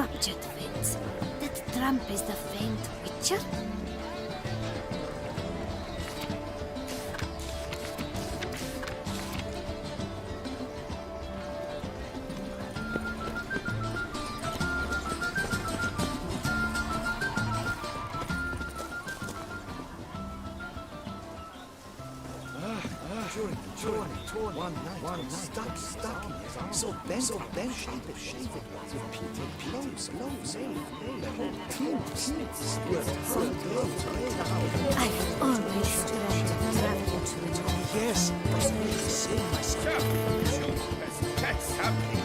ruptured veins. That tramp is the famed witcher? One night, stuck in his arm. So bent, shave it, with Peter blows, the whole team were I've always dreamt of traveling to the north. Yes, but I say myself. That's something.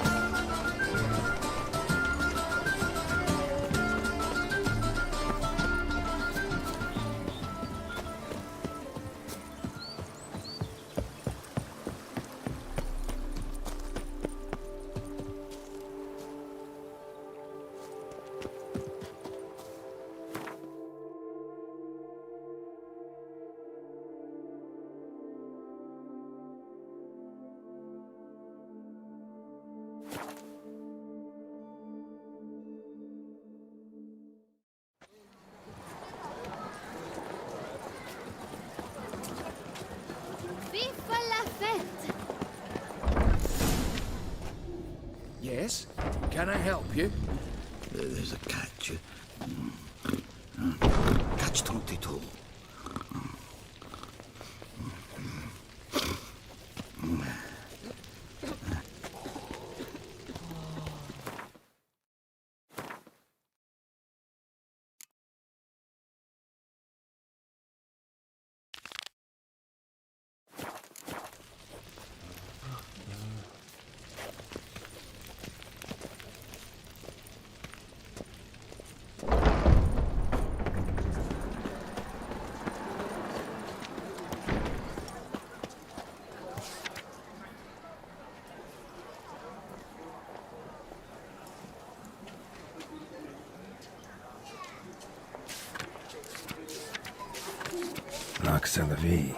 Viva la fête! Yes? Can I help you? There's a catch. Catch 22. Nox a la vie.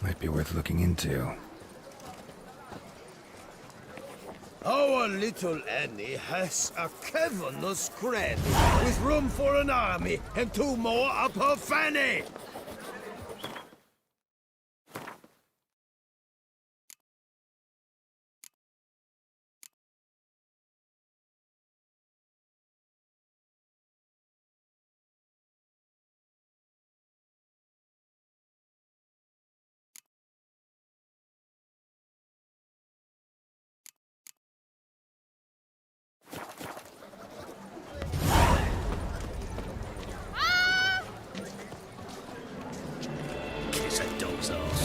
Might be worth looking into. Our little Annie has a cavernous cranny with room for an army and 2 more up her fanny. Kiss a dog's ass.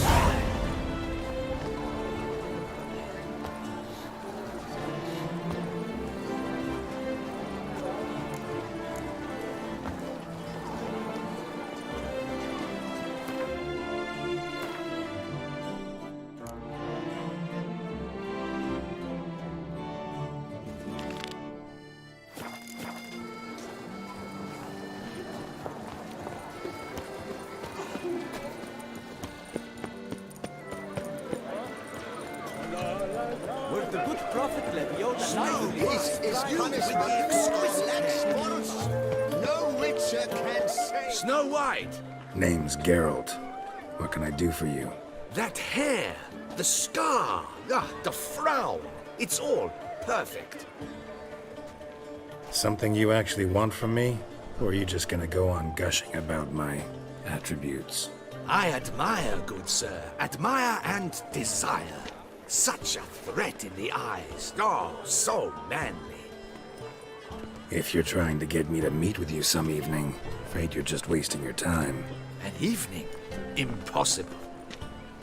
Were the good prophet Leviota No witcher can say. Snow White! Name's Geralt. What can I do for you? That hair! The scar! The frown! It's all perfect. Something you actually want from me? Or are you just gonna go on gushing about my attributes? I admire, good sir. Admire and desire. Such a threat in the eyes. Oh, so manly. If you're trying to get me to meet with you some evening, afraid you're just wasting your time. An evening? Impossible.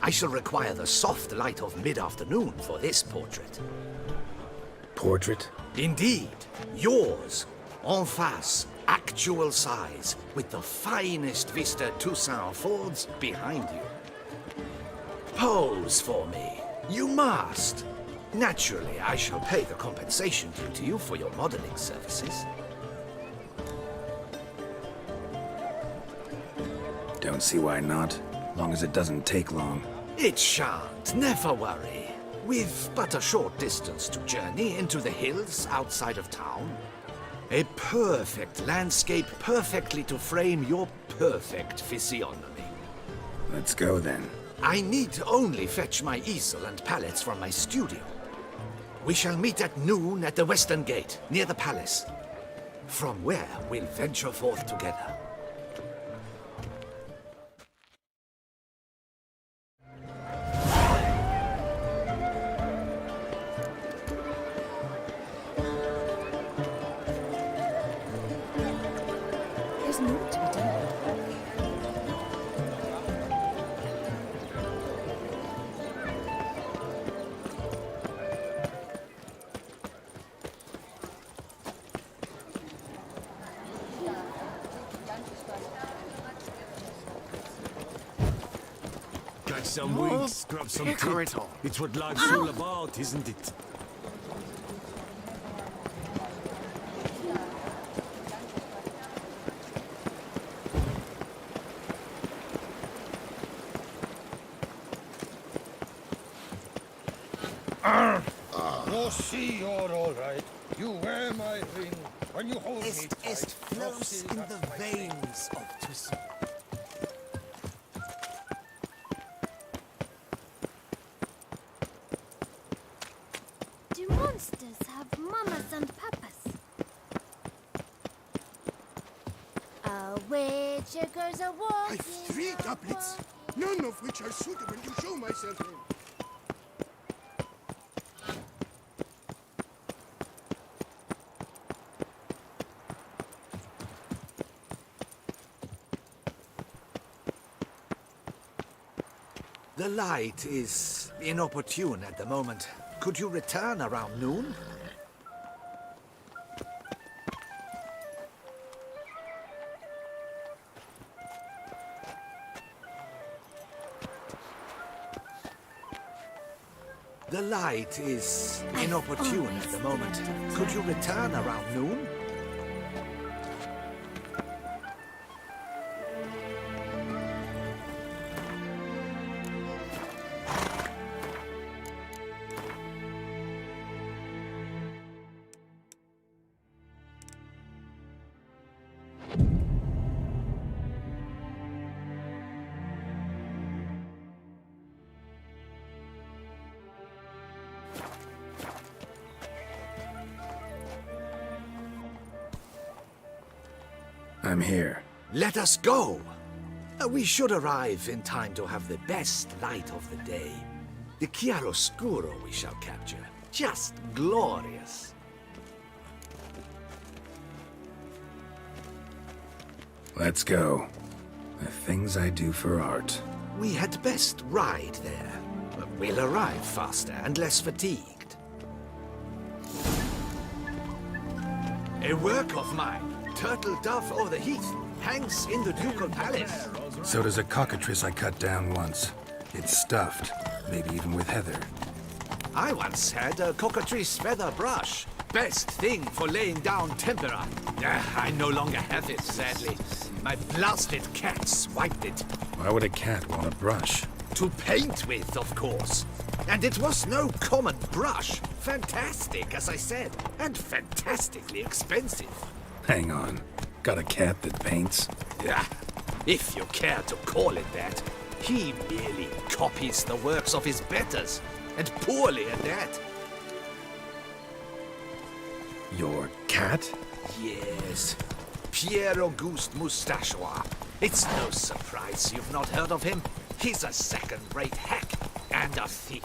I shall require the soft light of mid-afternoon for this portrait. Portrait? Indeed. Yours. En face. Actual size. With the finest Vista Toussaint affords behind you. Pose for me. You must. Naturally, I shall pay the compensation due to you for your modeling services. Don't see why not, long as it doesn't take long. It shan't, never worry. With but a short distance to journey into the hills outside of town. A perfect landscape perfectly to frame your perfect physiognomy. Let's go then. I need only fetch my easel and pallets from my studio. We shall meet at noon at the western gate, near the palace. From where we'll venture forth together. There's more to be done. Catch some winks, grab some tit. It's what life's all about, isn't it? You see, you're all right. You wear my ring when you hold me tight. Est flows in the veins of Toussaint. Do monsters have mamas and papas? Witchers are walking. I've 3 doublets, none of which are suitable to show myself in. The light is inopportune at the moment. Could you return around noon? The light is inopportune at the moment. Could you return around noon? I'm here. Let us go! We should arrive in time to have the best light of the day. The chiaroscuro we shall capture. Just glorious. Let's go. The things I do for art. We had best ride there. We'll arrive faster and less fatigued. A work of mine, Turtle Dove o'er the Heath, hangs in the Ducal Palace. So does a cockatrice I cut down once. It's stuffed, maybe even with heather. I once had a cockatrice feather brush. Best thing for laying down tempera. I no longer have it, sadly. My blasted cat swiped it. Why would a cat want a brush? To paint with, of course. And it was no common brush. Fantastic, as I said, and fantastically expensive. Hang on. Got a cat that paints? Yeah, if you care to call it that. He merely copies the works of his betters, and poorly at that. Your cat? Yes, Pierre-Auguste Moustachois. It's no surprise you've not heard of him. He's a second-rate hack and a thief.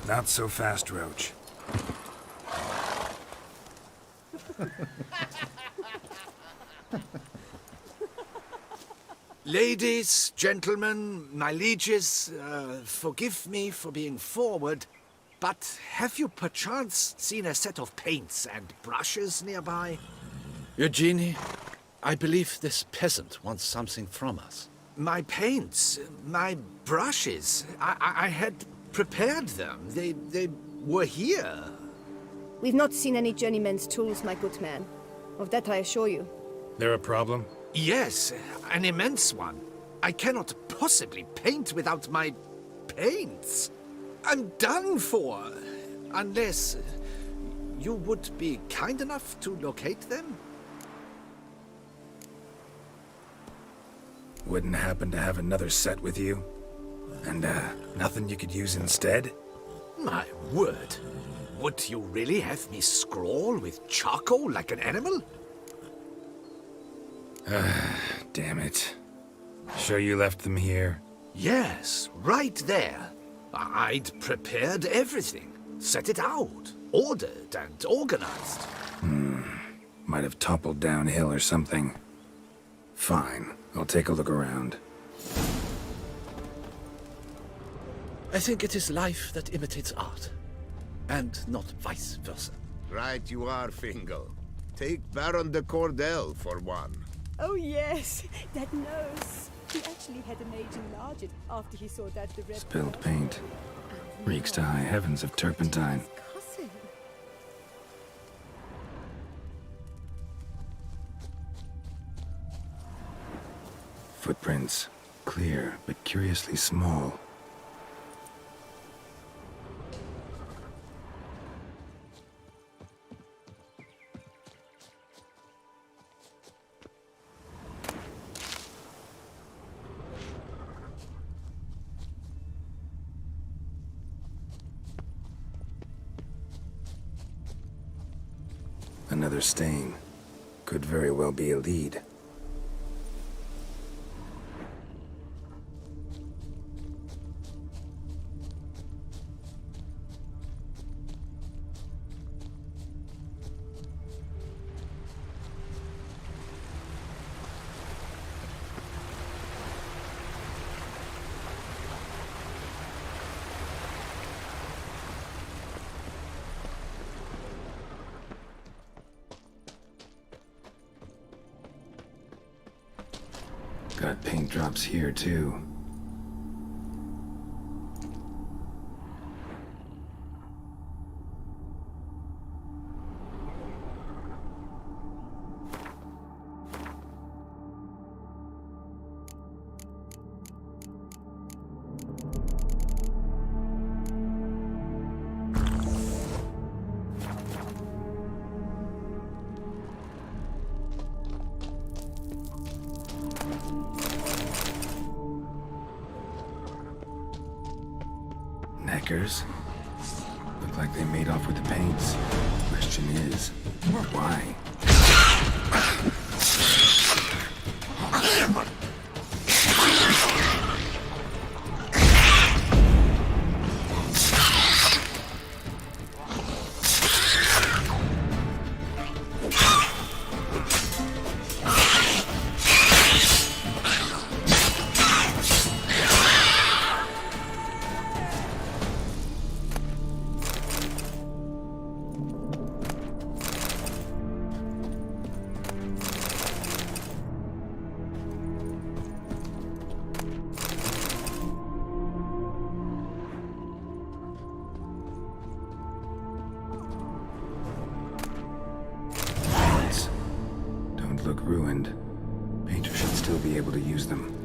Not so fast, Roach. Ladies, gentlemen, my lieges, forgive me for being forward, but have you perchance seen a set of paints and brushes nearby? Eugenie, I believe this peasant wants something from us. My paints, my brushes, I had prepared them. They were here. We've not seen any journeyman's tools, my good man. Of that I assure you. There a problem? Yes, an immense one. I cannot possibly paint without my paints. I'm done for. Unless you would be kind enough to locate them? Wouldn't happen to have another set with you? And, nothing you could use instead? My word. Would you really have me scrawl with charcoal like an animal? Damn it. Sure you left them here? Yes, right there. I'd prepared everything. Set it out. Ordered and organized. Might have toppled downhill or something. Fine. I'll take a look around. I think it is life that imitates art, and not vice versa. Right you are, Fingal. Take Baron de Cordel for one. Oh yes, that nose. He actually had a mage enlarge it after he saw that the red... Spilled paint. Reeks to high heavens of turpentine. Cousin. Footprints. Clear, but curiously small. Another stain. Could very well be a lead. Got paint drops here, too. Neckers? Look like they made off with the paints. Question is, why? Look ruined. Painter should still be able to use them.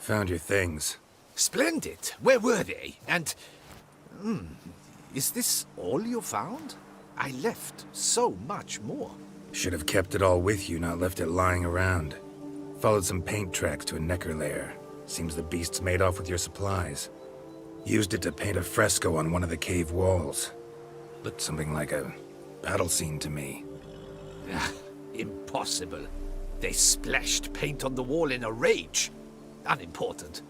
Found your things. Splendid. Where were they? And... is this all you found? I left so much more. Should have kept it all with you, not left it lying around. Followed some paint tracks to a Necker lair. Seems the beast's made off with your supplies. Used it to paint a fresco on one of the cave walls. Looked something like a battle scene to me. Impossible. They splashed paint on the wall in a rage. Unimportant.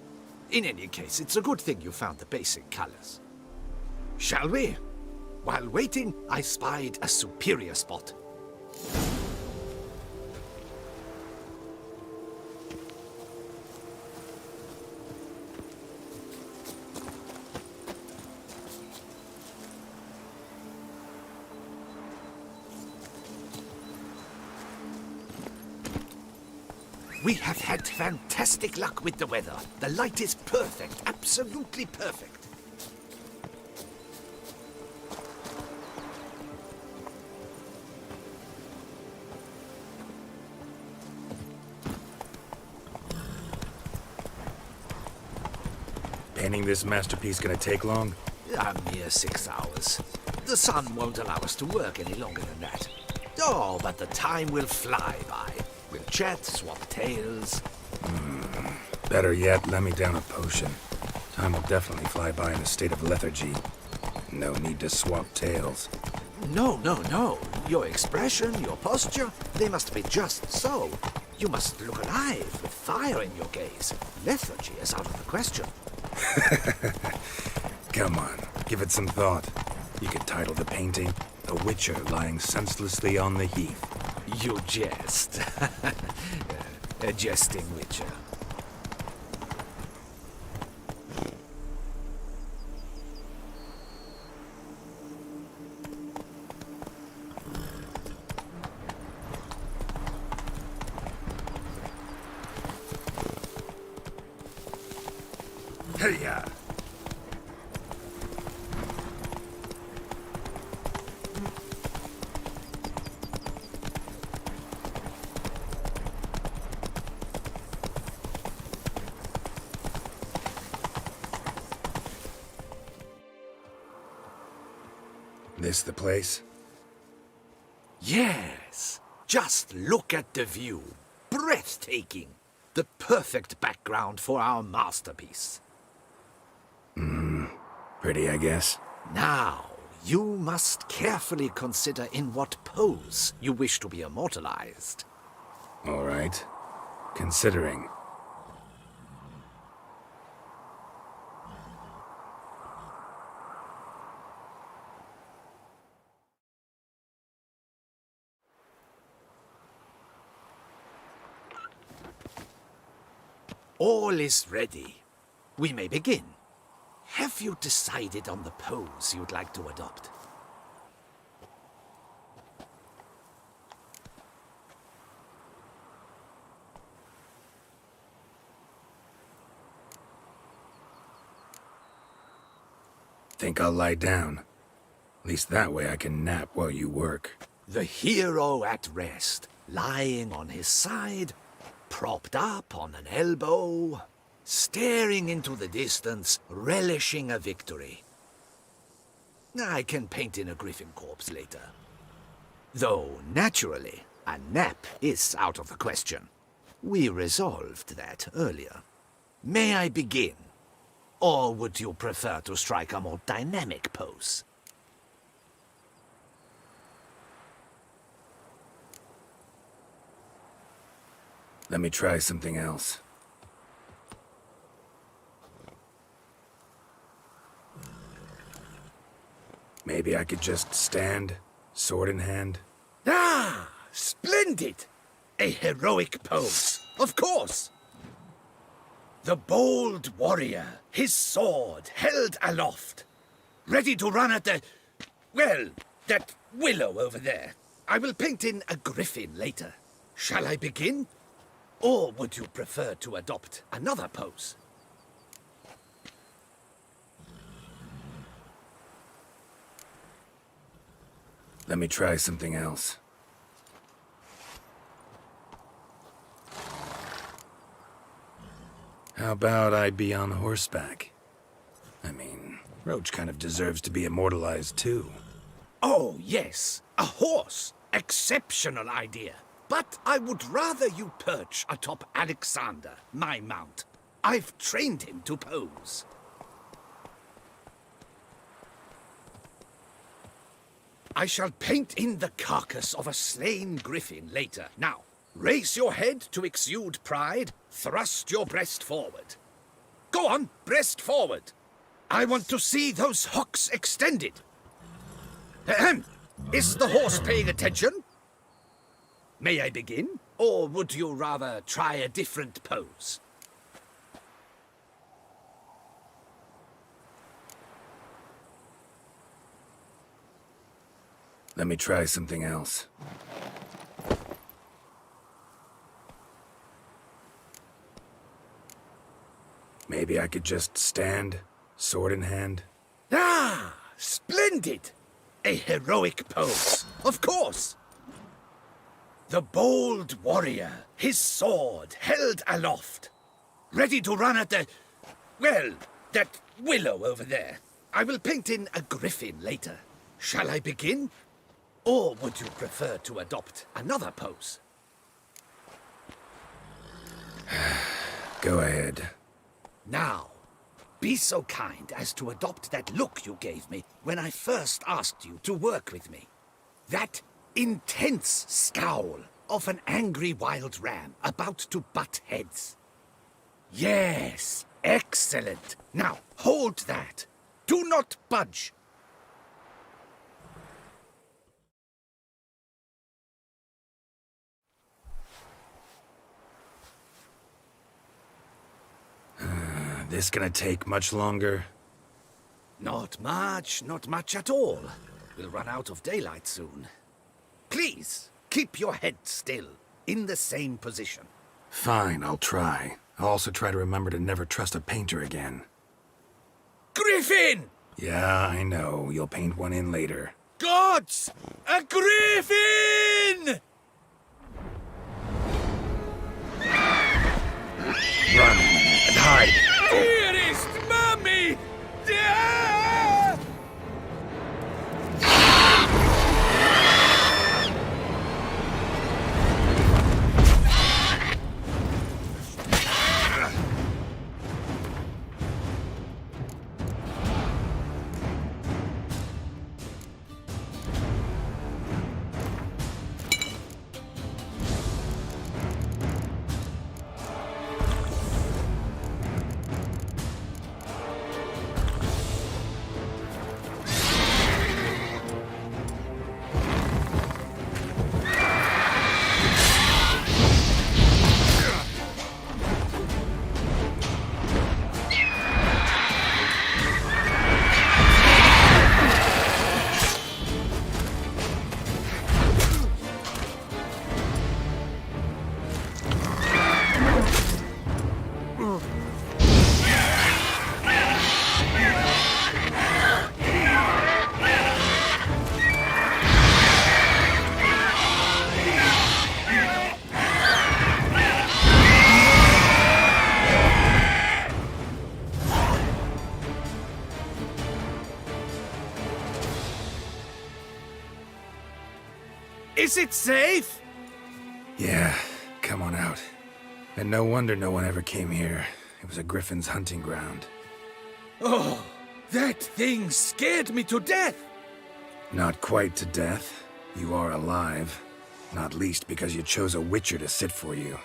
In any case, it's a good thing you found the basic colors. Shall we? While waiting, I spied a superior spot. We have had fantastic luck with the weather. The light is perfect, absolutely perfect. Painting this masterpiece gonna take long? A mere 6 hours. The sun won't allow us to work any longer than that. Oh, but the time will fly by. We'll chat, swap tales. Better yet, let me down a potion. Time will definitely fly by in a state of lethargy. No need to swap tales. No. Your expression, your posture, they must be just so. You must look alive, with fire in your gaze. Lethargy is out of the question. Come on, give it some thought. You could title the painting, "A Witcher Lying Senselessly on the Heath." You jest. A jesting witcher. Hey-ya! This the place? Yes. Just look at the view. Breathtaking. The perfect background for our masterpiece. Pretty, I guess. Now, you must carefully consider in what pose you wish to be immortalized. All right. Considering. All is ready. We may begin. Have you decided on the pose you'd like to adopt? Think I'll lie down. At least that way I can nap while you work. The hero at rest, lying on his side, propped up on an elbow, staring into the distance, relishing a victory. I can paint in a griffin corpse later. Though, naturally, a nap is out of the question. We resolved that earlier. May I begin? Or would you prefer to strike a more dynamic pose? Let me try something else. Maybe I could just stand, sword in hand. Ah, splendid! A heroic pose, of course! The bold warrior, his sword held aloft, ready to run at that willow over there. I will paint in a griffin later. Shall I begin? Or would you prefer to adopt another pose? Let me try something else. How about I be on horseback? I mean, Roach kind of deserves to be immortalized too. Oh, yes, a horse. Exceptional idea. But I would rather you perch atop Alexander, my mount. I've trained him to pose. I shall paint in the carcass of a slain griffin later. Now, raise your head to exude pride. Thrust your breast forward. Go on, breast forward. I want to see those hocks extended. Ahem. Is the horse paying attention? May I begin? Or would you rather try a different pose? Let me try something else. Maybe I could just stand, sword in hand. Ah, splendid! A heroic pose, of course. The bold warrior, his sword held aloft, ready to run at that willow over there. I will paint in a griffin later. Shall I begin? Or would you prefer to adopt another pose? Go ahead. Now, be so kind as to adopt that look you gave me when I first asked you to work with me. That intense scowl of an angry wild ram about to butt heads. Yes, excellent. Now, hold that. Do not budge. This gonna take much longer? Not much at all. We'll run out of daylight soon. Please, keep your head still, in the same position. Fine, I'll try. I'll also try to remember to never trust a painter again. Griffin! Yeah, I know. You'll paint one in later. Gods! A griffin! Run and hide! Dearest Mummy! Is it safe? Yeah, come on out. And no wonder no one ever came here. It was a griffin's hunting ground. Oh, that thing scared me to death. Not quite to death. You are alive. Not least because you chose a witcher to sit for you.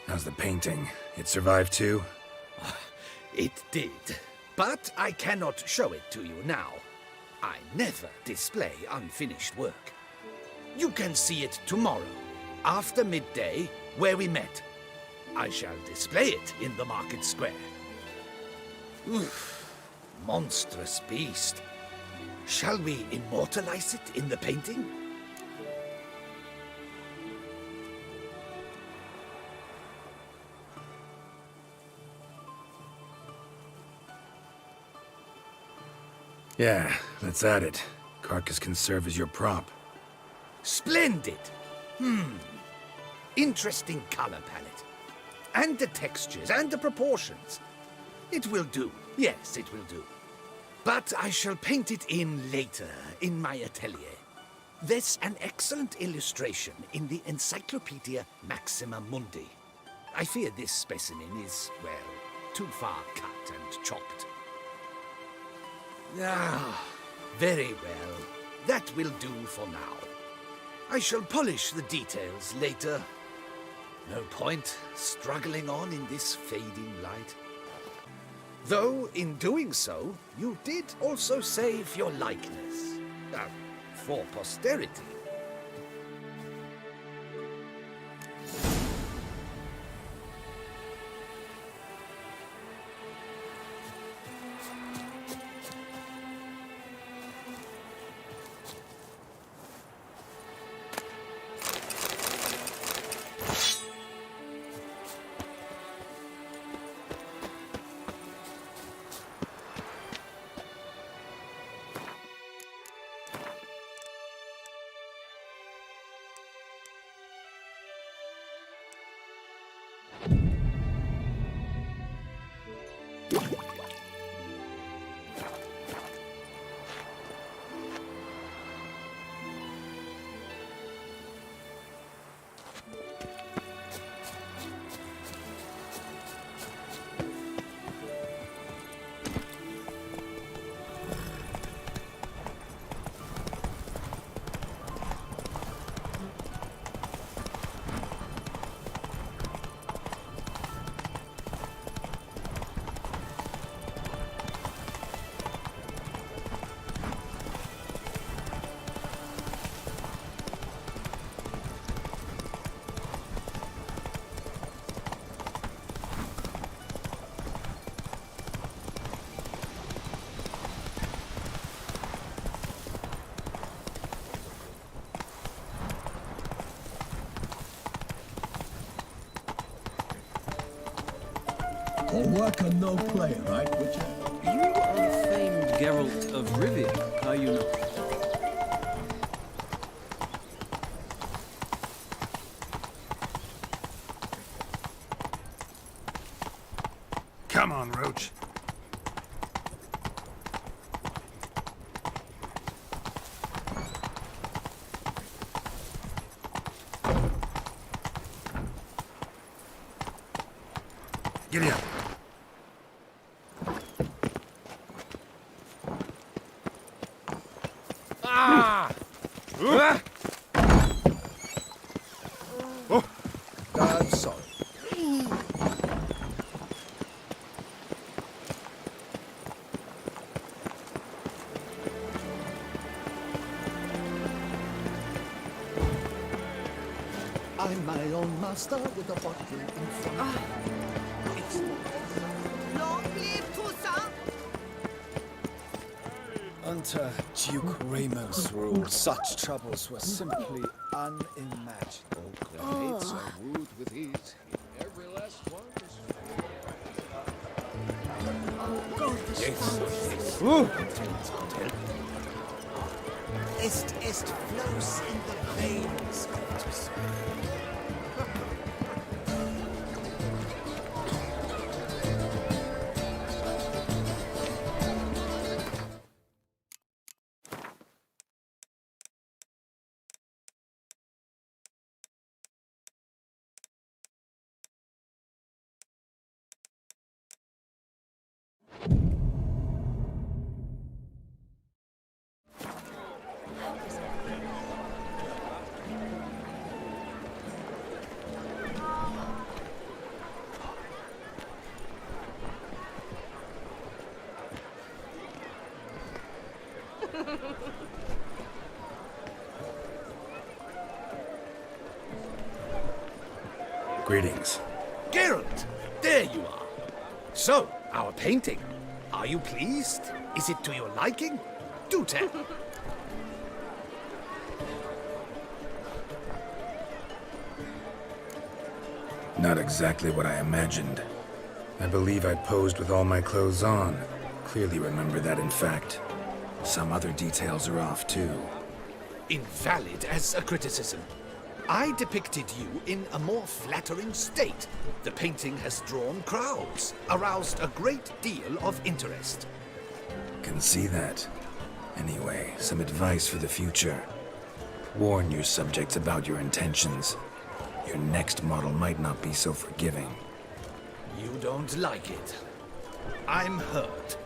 How's the painting? It survived too? It did. But I cannot show it to you now. I never display unfinished work. You can see it tomorrow, after midday, where we met. I shall display it in the market square. Oof, monstrous beast. Shall we immortalize it in the painting? Yeah, let's add it. Carcass can serve as your prop. Splendid! Interesting color palette. And the textures and the proportions. It will do. Yes, it will do. But I shall paint it in later, in my atelier. There's an excellent illustration in the Encyclopedia Maxima Mundi. I fear this specimen is, well, too far cut and chopped. Ah, very well. That will do for now. I shall polish the details later. No point struggling on in this fading light. Though, in doing so, you did also save your likeness. For posterity. All work and no play, right, Witcher? You are the famed Geralt of Rivia, are you not? Come on, Roach. Giddy up. Ah! Oh, I'm sorry. I'm my own master with a bottle in front. It's Long live Toussaint! Under Duke Ramos' rule, such troubles were simply unimaginable. the mates are wooed with ease. Every last one is Est flows in the veins of Toussaint. Greetings. Geralt, there you are. So, our painting. Are you pleased? Is it to your liking? Do tell. Not exactly what I imagined. I believe I posed with all my clothes on. Clearly remember that, in fact. Some other details are off, too. Invalid as a criticism. I depicted you in a more flattering state. The painting has drawn crowds, aroused a great deal of interest. Can see that. Anyway, some advice for the future. Warn your subjects about your intentions. your next model might not be so forgiving. You don't like it. I'm hurt.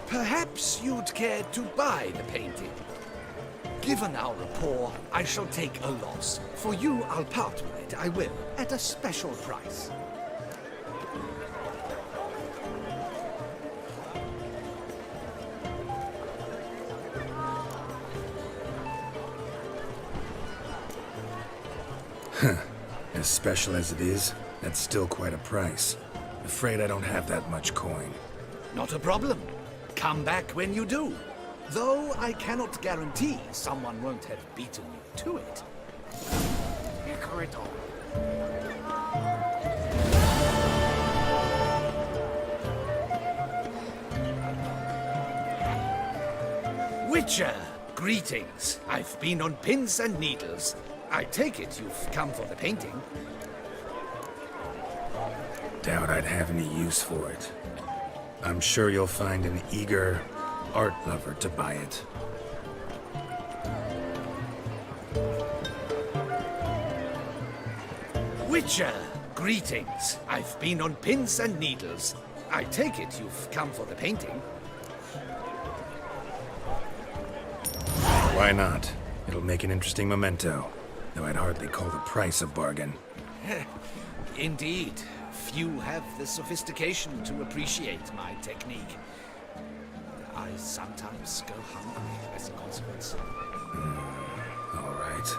Perhaps you'd care to buy the painting. Given our rapport, I shall take a loss. For you, I'll part with it, I will, at a special price. As special as it is, that's still quite a price. Afraid I don't have that much coin. Not a problem. Come back when you do. Though I cannot guarantee someone won't have beaten you to it. Witcher, greetings. I've been on pins and needles. I take it you've come for the painting. Doubt I'd have any use for it. I'm sure you'll find an eager art lover to buy it. Witcher, greetings. I've been on pins and needles. I take it you've come for the painting. Why not? It'll make an interesting memento, though I'd hardly call the price a bargain. Indeed. Few have the sophistication to appreciate my technique. I sometimes go hungry as a consequence. All right.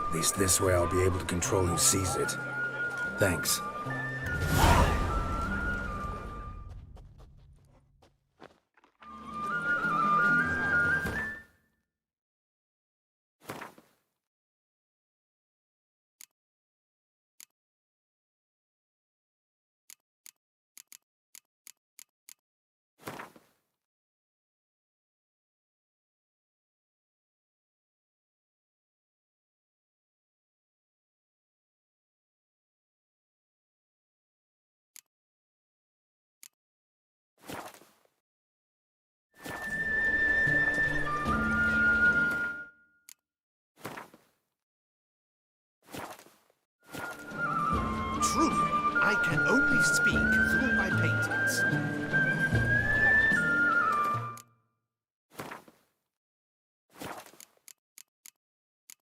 At least this way I'll be able to control who sees it. Thanks. Truly, I can only speak through my paintings.